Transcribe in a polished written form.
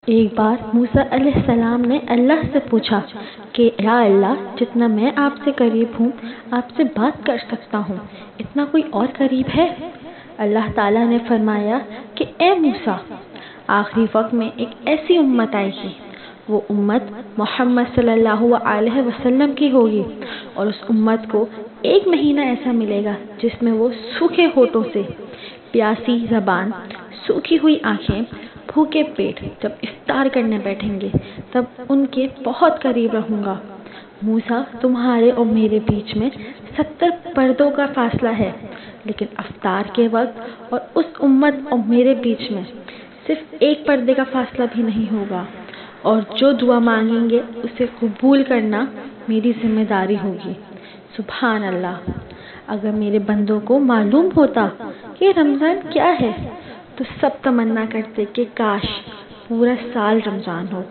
ایک بار موسیٰ علیہ السلام نے اللہ سے پوچھا کہ یا اللہ، جتنا میں آپ سے قریب ہوں، آپ سے بات کر سکتا ہوں، اتنا کوئی اور قریب ہے؟ اللہ تعالیٰ نے فرمایا کہ اے موسیٰ، آخری وقت میں ایک ایسی امت آئے گی، وہ امت محمد صلی اللہ علیہ وسلم کی ہوگی، اور اس امت کو ایک مہینہ ایسا ملے گا جس میں وہ سوکھے ہونٹوں سے، پیاسی زبان، سوکھی ہوئی آنکھیں، بھوکے پیٹ جب افطار کرنے بیٹھیں گے تب ان کے بہت قریب رہوں گا۔ موسیٰ، تمہارے اور میرے بیچ میں 70 پردوں کا فاصلہ ہے، لیکن افطار کے وقت اور اس امت اور میرے بیچ میں صرف ایک پردے کا فاصلہ بھی نہیں ہوگا، اور جو دعا مانگیں گے اسے قبول کرنا میری ذمہ داری ہوگی۔ سبحان اللہ! اگر میرے بندوں کو معلوم ہوتا کہ رمضان کیا ہے تو سب تمنا کرتے کہ کاش پورا سال رمضان ہو۔